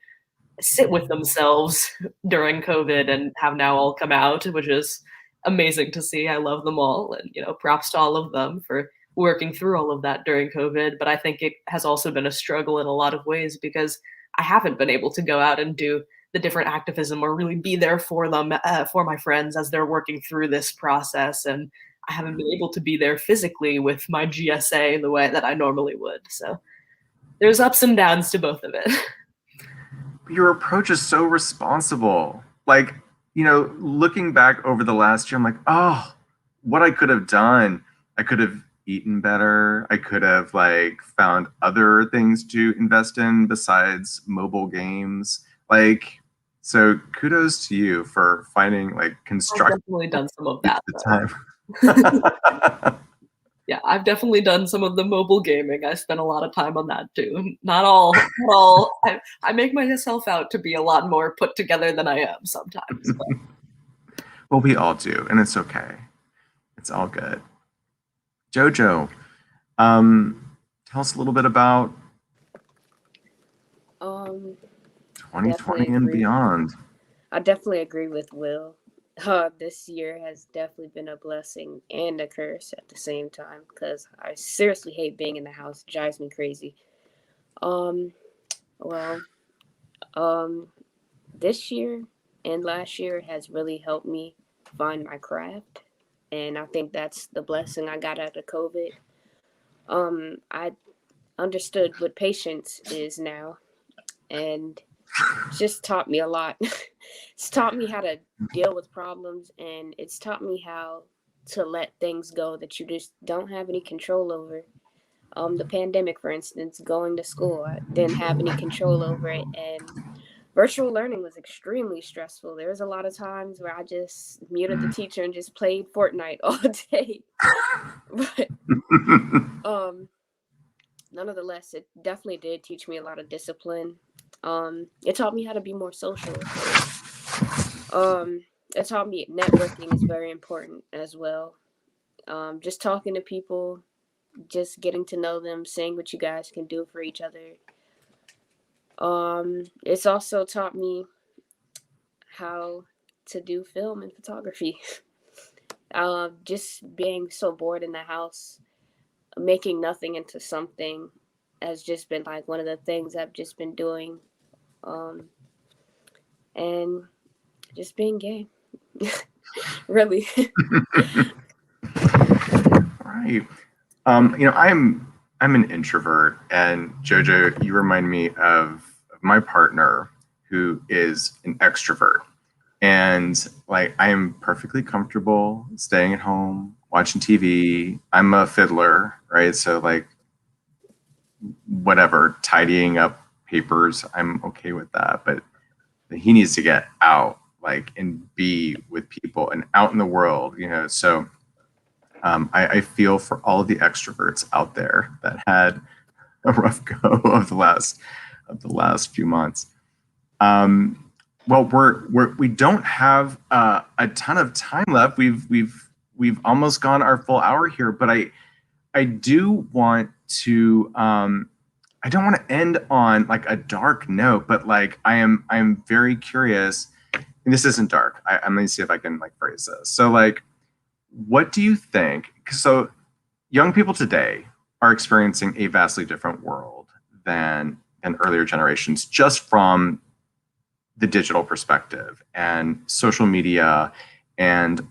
sit with themselves during COVID, and have now all come out, which is amazing to see. I love them all, and props to all of them for working through all of that during COVID. But I think it has also been a struggle in a lot of ways because I haven't been able to go out and do the different activism or really be there for them, for my friends as they're working through this process. And I haven't been able to be there physically with my GSA the way that I normally would. So there's ups and downs to both of it. Your approach is so responsible. Like, looking back over the last year, I'm like, oh, what I could have done. I could have eaten better. I could have found other things to invest in besides mobile games. So kudos to you for finding constructive. I've definitely done some of that. Time. Yeah, I've definitely done some of the mobile gaming. I spent a lot of time on that too. Not all. I make myself out to be a lot more put together than I am sometimes. Well, we all do, and it's okay. It's all good. Jojo, tell us a little bit about 2020 and beyond. I definitely agree with Will. This year has definitely been a blessing and a curse at the same time because I seriously hate being in the house. It drives me crazy. This year and last year has really helped me find my craft, and I think that's the blessing I got out of COVID. I understood what patience is now, and it's just taught me a lot. It's taught me how to deal with problems, and it's taught me how to let things go that you just don't have any control over. The pandemic, for instance, going to school, I didn't have any control over it, and virtual learning was extremely stressful. There was a lot of times where I just muted the teacher and just played Fortnite all day. But nonetheless, it definitely did teach me a lot of discipline. It taught me how to be more social. It taught me networking is very important as well. Just talking to people, just getting to know them, seeing what you guys can do for each other. It's also taught me how to do film and photography. Just being so bored in the house, making nothing into something has just been like one of the things I've just been doing. And just being gay. Really. Right. I'm an introvert, and Jojo, you remind me of my partner, who is an extrovert. And like, I am perfectly comfortable staying at home, watching TV. I'm a fiddler, right? So like, whatever, tidying up papers, I'm okay with that. But he needs to get out, like, and be with people and out in the world, So I feel for all of the extroverts out there that had a rough go of the last few months. Well, we don't have a ton of time left. We've almost gone our full hour here, but I do want to I don't want to end on like a dark note, but like I'm very curious, and this isn't dark. I'm gonna see if I can like phrase this. So like, what do you think? So young people today are experiencing a vastly different world than earlier generations, just from the digital perspective and social media and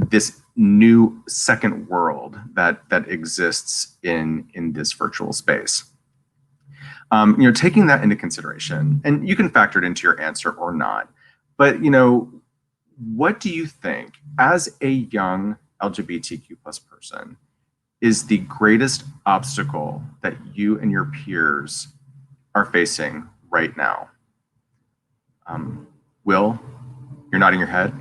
this new second world that exists in this virtual space. Taking that into consideration, and you can factor it into your answer or not, but what do you think, as a young LGBTQ plus person, is the greatest obstacle that you and your peers are facing right now? Will, you're nodding your head.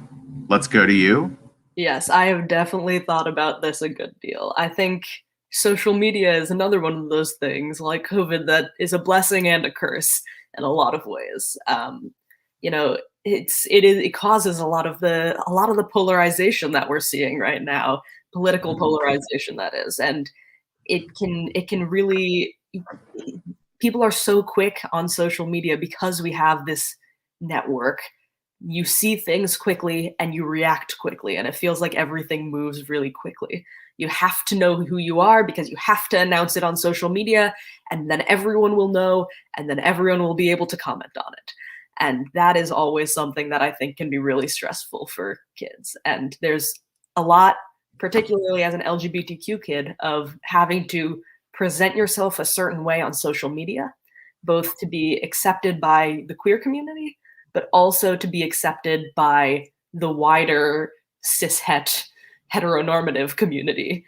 Let's go to you. Yes, I have definitely thought about this a good deal. I think social media is another one of those things, like COVID, that is a blessing and a curse in a lot of ways. It causes a lot of the polarization that we're seeing right now, political polarization, that is, and it can really, people are so quick on social media because we have this network. You see things quickly and you react quickly, and it feels like everything moves really quickly. You have to know who you are because you have to announce it on social media, and then everyone will know, and then everyone will be able to comment on it. And that is always something that I think can be really stressful for kids. And there's a lot, particularly as an LGBTQ kid, of having to present yourself a certain way on social media, both to be accepted by the queer community, but also to be accepted by the wider cishet heteronormative community,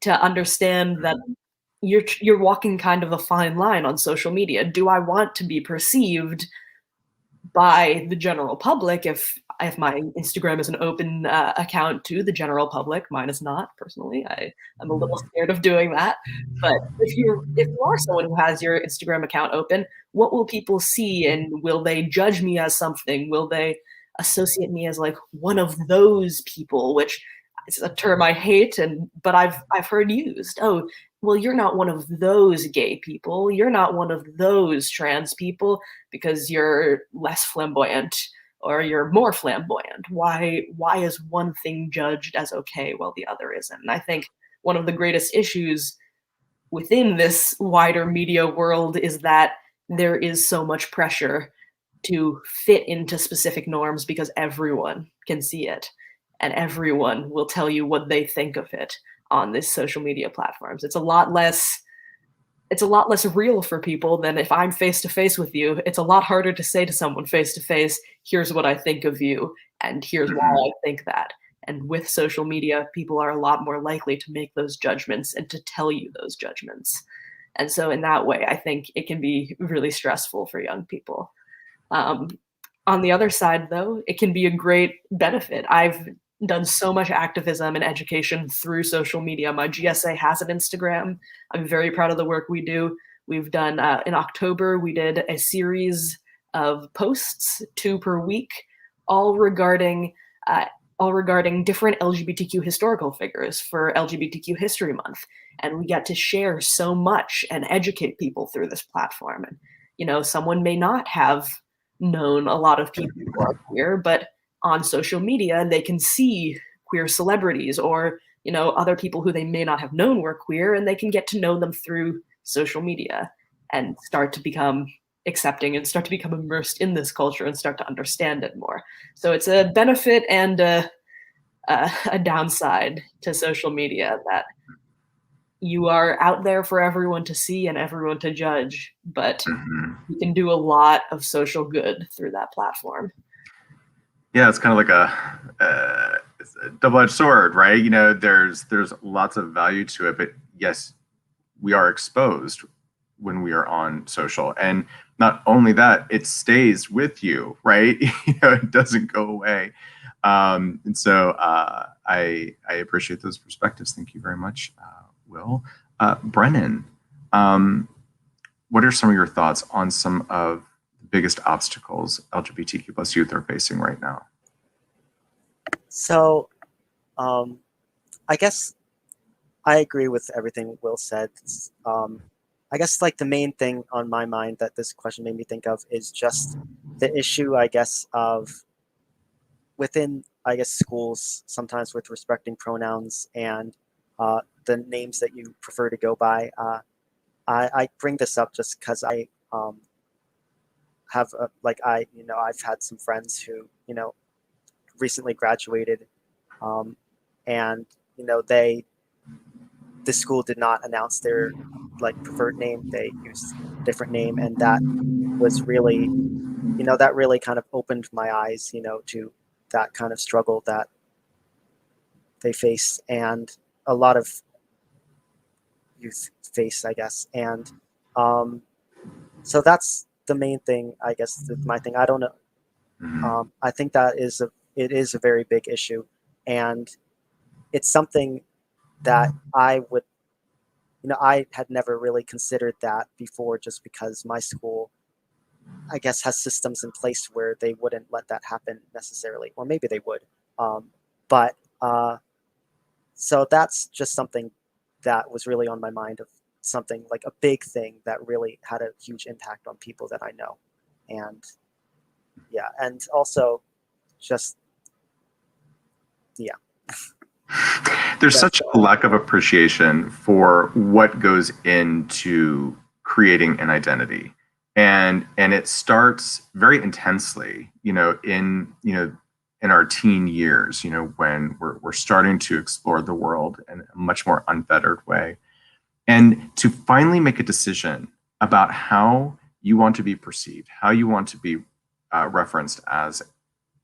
to understand that you're walking kind of a fine line on social media. Do I want to be perceived by the general public if my Instagram is an open account to the general public? Mine is not, personally. I'm a little scared of doing that. But if you are someone who has your Instagram account open, what will people see, and will they judge me as something? Will they associate me as like one of those people, which is a term I hate, but I've heard used. Oh, well, you're not one of those gay people. You're not one of those trans people because you're less flamboyant or you're more flamboyant. Why is one thing judged as okay while the other isn't? And I think one of the greatest issues within this wider media world is that there is so much pressure to fit into specific norms because everyone can see it and everyone will tell you what they think of it on these social media platforms. It's a lot less real for people than if I'm face to face with you. It's a lot harder to say to someone face to face, here's what I think of you and here's why I think that. And with social media, people are a lot more likely to make those judgments and to tell you those judgments. And so in that way, I think it can be really stressful for young people. On the other side, though, it can be a great benefit. I've done so much activism and education through social media. My GSA has an Instagram. I'm very proud of the work we do. We've done, in October, we did a series of posts, 2 per week, all regarding different LGBTQ historical figures for LGBTQ History Month. And we get to share so much and educate people through this platform. And, you know, someone may not have known a lot of people who are queer, but on social media, they can see queer celebrities or, you know, other people who they may not have known were queer, and they can get to know them through social media and start to become accepting and start to become immersed in this culture and start to understand it more. So it's a benefit and a downside to social media, that you are out there for everyone to see and everyone to judge, but you can do a lot of social good through that platform. Yeah, it's kind of like it's a double-edged sword, right? You know, there's lots of value to it, but yes, we are exposed when we are on social, and not only that, it stays with you, right? You know, it doesn't go away. And so I appreciate those perspectives. Thank you very much, Will. Brennan, what are some of your thoughts on some of the biggest obstacles LGBTQ plus youth are facing right now? So, I guess I agree with everything Will said. I guess like the main thing on my mind that this question made me think of is just the issue, I guess, of within, I guess, schools, sometimes with respecting pronouns and the names that you prefer to go by. I bring this up just because I have I've had some friends who, you know, recently graduated, and you know, the school did not announce their like preferred name. They used a different name, and that was really, you know, that really kind of opened my eyes, you know, to that kind of struggle that they face and a lot of youth face, I guess. And so that's the main thing, I guess. My thing, I don't know. I think that it is a very big issue, and it's something that I would, you know, I had never really considered that before, just because my school, I guess, has systems in place where they wouldn't let that happen necessarily, or maybe they would. But so that's just something that was really on my mind, of something like a big thing that really had a huge impact on people that I know. And yeah, and also just, yeah. There's such a lack of appreciation for what goes into creating an identity. And it starts very intensely, in our teen years, when we're starting to explore the world in a much more unfettered way. And to finally make a decision about how you want to be perceived, how you want to be referenced as,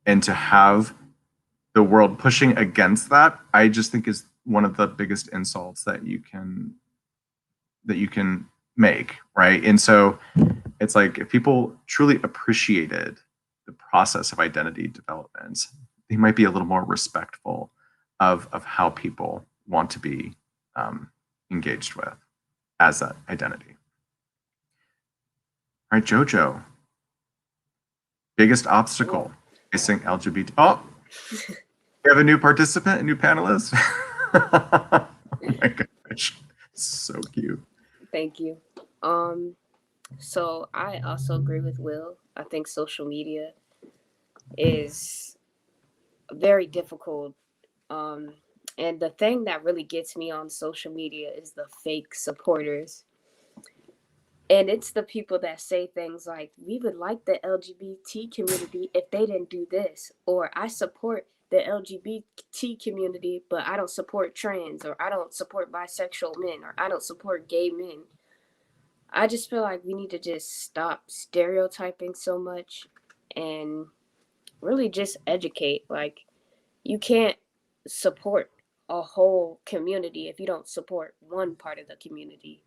and to have the world pushing against that, I just think is one of the biggest insults that you can make, right? And so it's like, if people truly appreciated the process of identity development, they might be a little more respectful of how people want to be engaged with as that identity. All right, Jojo, biggest obstacle facing LGBT. Oh, we have a new participant, a new panelist. Oh my gosh, so cute. Thank you. So I also agree with Will. I think social media is very difficult. And the thing that really gets me on social media is the fake supporters. And it's the people that say things like, we would like the LGBT community if they didn't do this, or I support the LGBT community, but I don't support trans, or I don't support bisexual men, or I don't support gay men. I just feel like we need to just stop stereotyping so much and really just educate. Like, you can't support a whole community if you don't support one part of the community.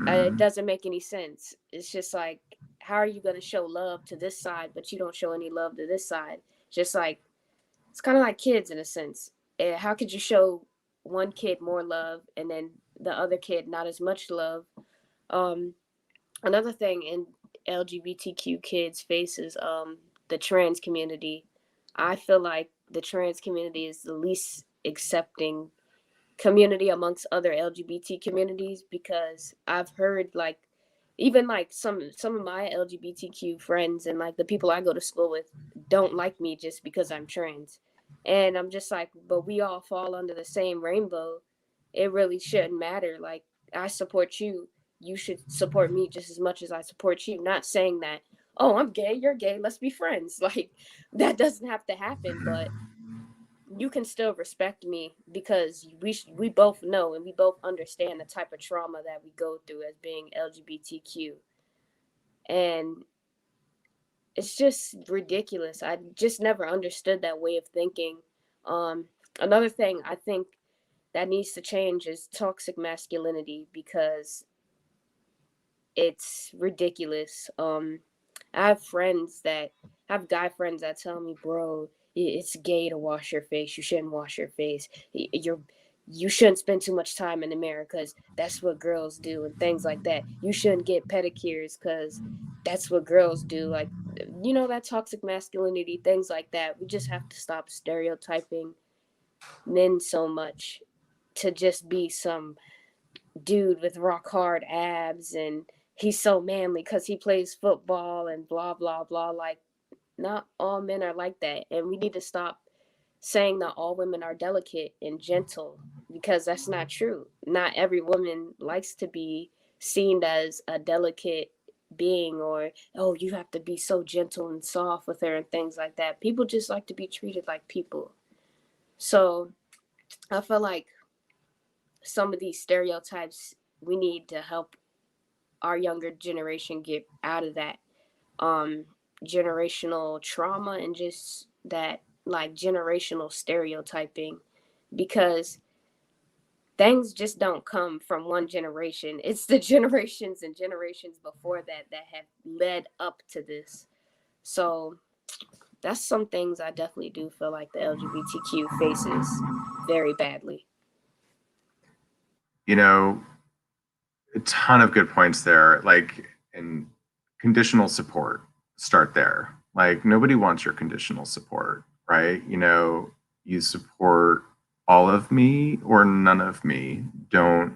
It doesn't make any sense. It's just like, how are you going to show love to this side, but you don't show any love to this side? Just like, it's kind of like kids in a sense. How could you show one kid more love and then the other kid not as much love? Another thing in LGBTQ kids faces the trans community. I feel like the trans community is the least accepting community amongst other LGBT communities, because I've heard like even like some of my LGBTQ friends and like the people I go to school with don't like me just because I'm trans. And I'm just like, but we all fall under the same rainbow. It really shouldn't matter. Like, I support you. You should support me just as much as I support you. Not saying that, oh, I'm gay, you're gay, let's be friends. Like, that doesn't have to happen, but you can still respect me, because we both know and we both understand the type of trauma that we go through as being LGBTQ. And it's just ridiculous. I just never understood that way of thinking. Another thing I think that needs to change is toxic masculinity, because it's ridiculous. I have guy friends that tell me, bro, it's gay to wash your face. You shouldn't wash your face. You shouldn't spend too much time in the mirror because that's what girls do, and things like that. You shouldn't get pedicures because that's what girls do. Like, that toxic masculinity, things like that. We just have to stop stereotyping men so much to just be some dude with rock hard abs and he's so manly because he plays football and blah blah blah. Like, not all men are like that, and we need to stop saying that all women are delicate and gentle, because that's not true. Not every woman likes to be seen as a delicate being, or, oh, you have to be so gentle and soft with her and things like that. People just like to be treated like people. So I feel like some of these stereotypes, we need to help our younger generation get out of that generational trauma and just that like generational stereotyping, because things just don't come from one generation. It's the generations and generations before that have led up to this. So that's some things I definitely do feel like the LGBTQ faces very badly. A ton of good points there. Like, in conditional support, start there. Like, nobody wants your conditional support, right? You support all of me or none of me. Don't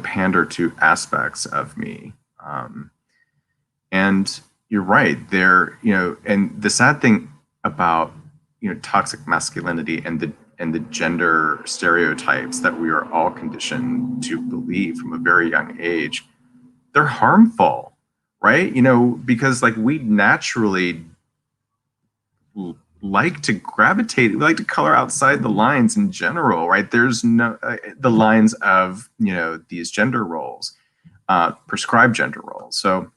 pander to aspects of me. And you're right there. And the sad thing about toxic masculinity and the gender stereotypes that we are all conditioned to believe from a very young age, they're harmful, right? Because like we naturally like to gravitate, we like to color outside the lines in general, right? There's no the lines of these gender roles, prescribed gender roles. So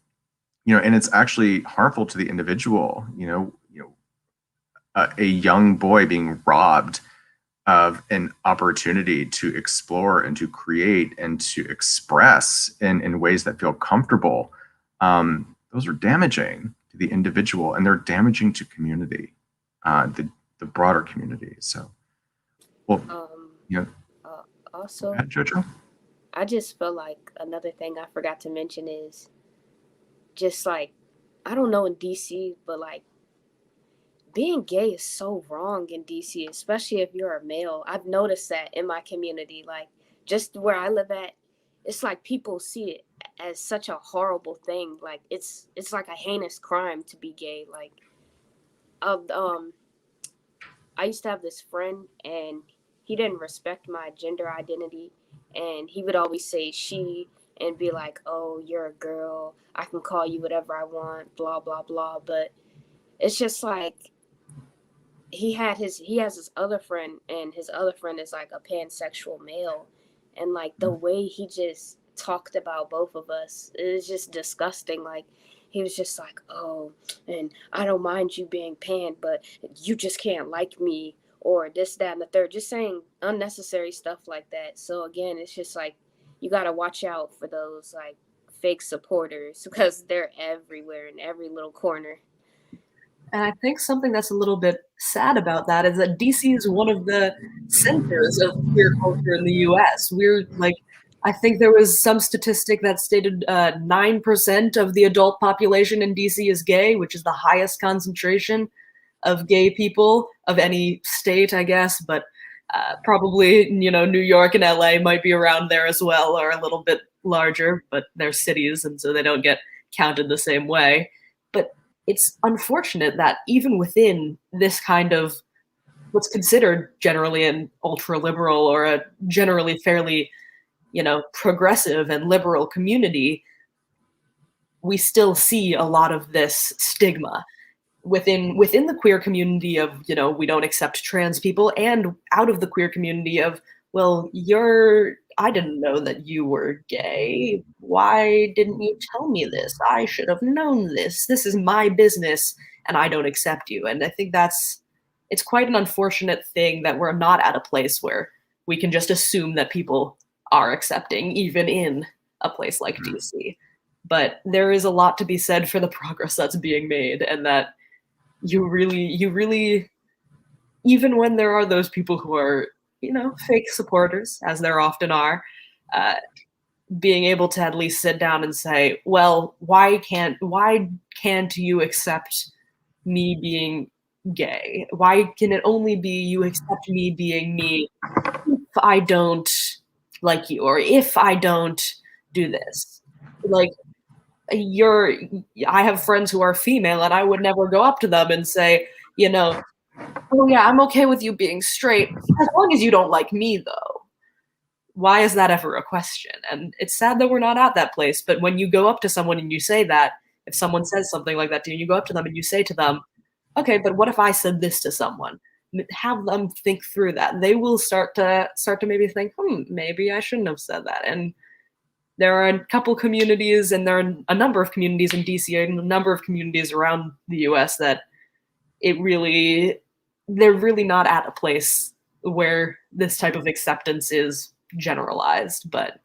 and it's actually harmful to the individual. A young boy being robbed of an opportunity to explore and to create and to express in ways that feel comfortable. Those are damaging to the individual, and they're damaging to community, the broader community. So, well, also, ahead, Jojo. I just feel like another thing I forgot to mention is just like, I don't know in DC, but like, being gay is so wrong in DC, especially if you're a male. I've noticed that in my community, like just where I live at, it's like people see it as such a horrible thing. Like it's like a heinous crime to be gay. Like, I used to have this friend, and he didn't respect my gender identity, and he would always say she and be like, "Oh, you're a girl. I can call you whatever I want." Blah blah blah. But it's just like, he has his other friend, and his other friend is like a pansexual male, and like the way he just talked about both of us is just disgusting. Like, he was just like, "Oh, and I don't mind you being pan, but you just can't like me," or this, that, and the third, just saying unnecessary stuff like that. So again, it's just like, you got to watch out for those like fake supporters because they're everywhere in every little corner. And I think something that's a little bit sad about that is that DC is one of the centers of queer culture in the US. We're like, I think there was some statistic that stated 9% of the adult population in DC is gay, which is the highest concentration of gay people of any state, I guess. But probably, you know, New York and LA might be around there as well, or a little bit larger, but they're cities, and so they don't get counted the same way. But it's unfortunate that even within this kind of what's considered generally an ultra liberal or a generally fairly, you know, progressive and liberal community, we still see a lot of this stigma within the queer community of, you know, we don't accept trans people, and out of the queer community of, well, I didn't know that you were gay. Why didn't you tell me this? I should have known this. This is my business and I don't accept you. And I think it's quite an unfortunate thing that we're not at a place where we can just assume that people are accepting, even in a place like DC. But there is a lot to be said for the progress that's being made, and that you really, even when there are those people who are, you know, fake supporters, as there often are, being able to at least sit down and say, well, why can't you accept me being gay? Why can it only be you accept me being me if I don't like you, or if I don't do this? Like, I have friends who are female, and I would never go up to them and say, you know, oh yeah, I'm okay with you being straight, as long as you don't like me, though. Why is that ever a question? And it's sad that we're not at that place, but when you go up to someone and you say that, if someone says something like that to you, you go up to them and you say to them, okay, but what if I said this to someone? Have them think through that. They will start to maybe think, maybe I shouldn't have said that. And there are a couple communities, and there are a number of communities in DC and a number of communities around the US that they're really not at a place where this type of acceptance is generalized, but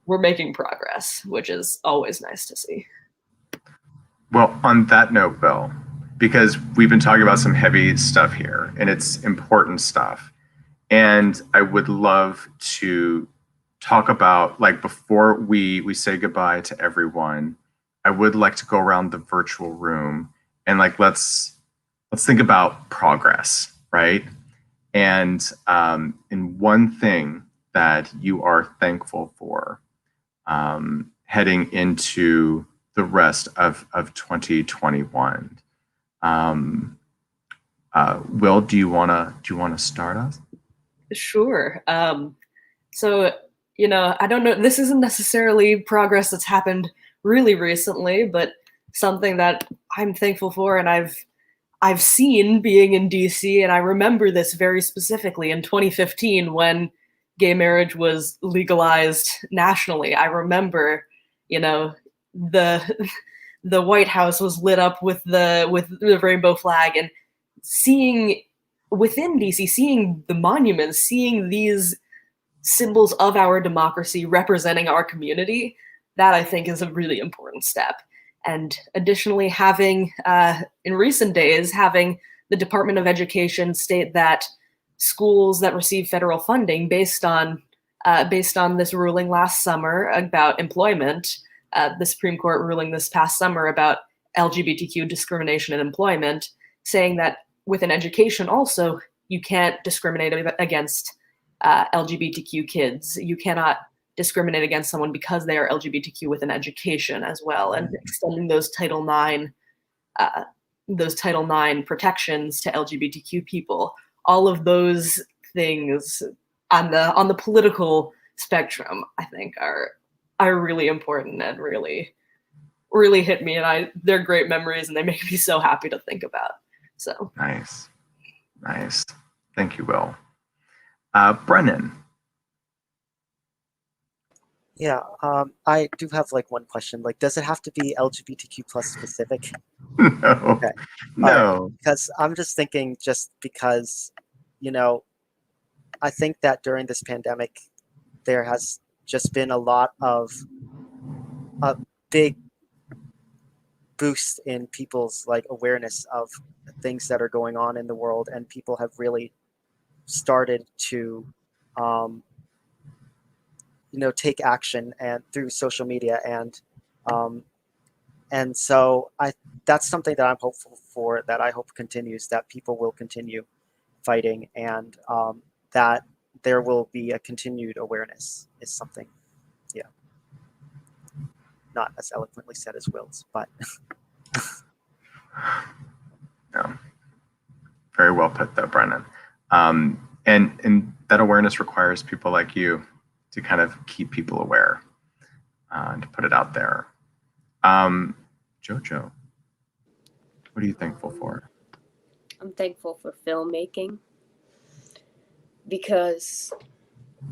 we're making progress, which is always nice to see. Well, on that note, Bill, because we've been talking about some heavy stuff here, and it's important stuff, and I would love to talk about, like, before we say goodbye to everyone, I would like to go around the virtual room and, like, let's think about progress, right? And one thing that you are thankful for heading into the rest of 2021. Will, do you wanna start us? Sure. So, you know, I don't know, this isn't necessarily progress that's happened really recently, but something that I'm thankful for, and I've seen being in DC, and I remember this very specifically in 2015 when gay marriage was legalized nationally. I remember, you know, the White House was lit up with the rainbow flag, and seeing within DC, seeing the monuments, seeing these symbols of our democracy representing our community, that I think is a really important step. And additionally, having, in recent days, having the Department of Education state that schools that receive federal funding based on this ruling last summer about employment, the Supreme Court ruling this past summer about LGBTQ discrimination in employment, saying that within education also, you can't discriminate against LGBTQ kids. You cannot discriminate against someone because they are LGBTQ within education as well, and extending those Title IX protections to LGBTQ people. All of those things on the political spectrum, I think, are really important and really hit me. And they're great memories, and they make me so happy to think about. So nice. Thank you, Will. Brennan. Yeah, I do have like one question. Like, does it have to be LGBTQ plus specific? No. Okay. No. Because I'm just thinking, just because you know, I think that during this pandemic, there has just been a lot of a big boost in people's like awareness of things that are going on in the world, and people have really started to take action and through social media, and so that's something that I'm hopeful for, that I hope continues, that people will continue fighting, and that there will be a continued awareness is something, yeah, not as eloquently said as Will's, but Yeah. Very well put, though, Brennan. And that awareness requires people like you to kind of keep people aware and to put it out there. Jojo, what are you thankful for? I'm thankful for filmmaking, because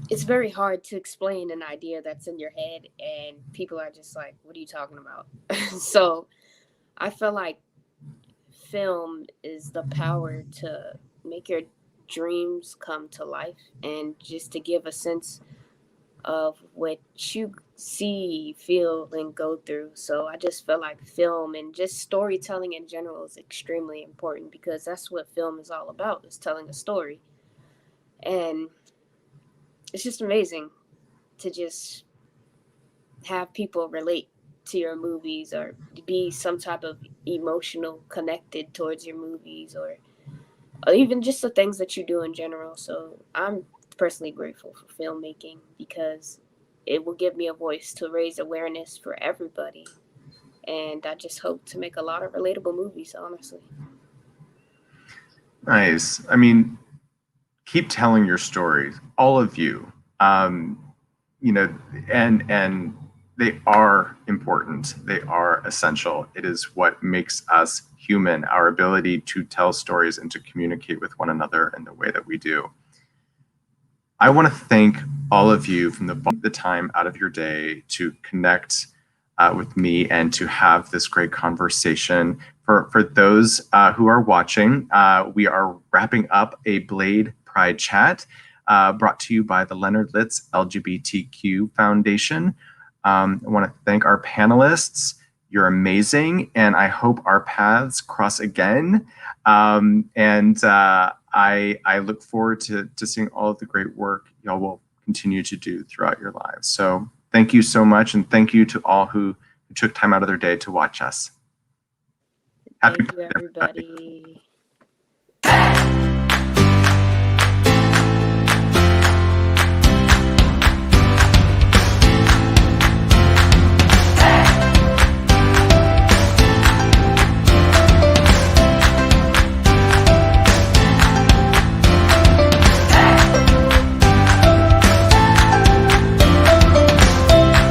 it's very hard to explain an idea that's in your head and people are just like, what are you talking about? So I feel like film is the power to make your dreams come to life, and just to give a sense of what you see, feel, and go through. So I just feel like film and just storytelling in general is extremely important, because that's what film is all about, is telling a story. And it's just amazing to just have people relate to your movies, or be some type of emotional connected towards your movies, or even just the things that you do in general. So I'm personally grateful for filmmaking, because it will give me a voice to raise awareness for everybody. And I just hope to make a lot of relatable movies, honestly. Nice. I mean, keep telling your stories, all of you. And they are important. They are essential. It is what makes us human, our ability to tell stories and to communicate with one another in the way that we do. I want to thank all of you from the time out of your day to connect with me and to have this great conversation. For those who are watching, we are wrapping up a Blade Pride Chat brought to you by the Leonard-Litz LGBTQ Foundation. I want to thank our panelists. You're amazing, and I hope our paths cross again. I look forward to seeing all of the great work y'all will continue to do throughout your lives. So thank you so much, and thank you to all who took time out of their day to watch us. Thank you, everybody.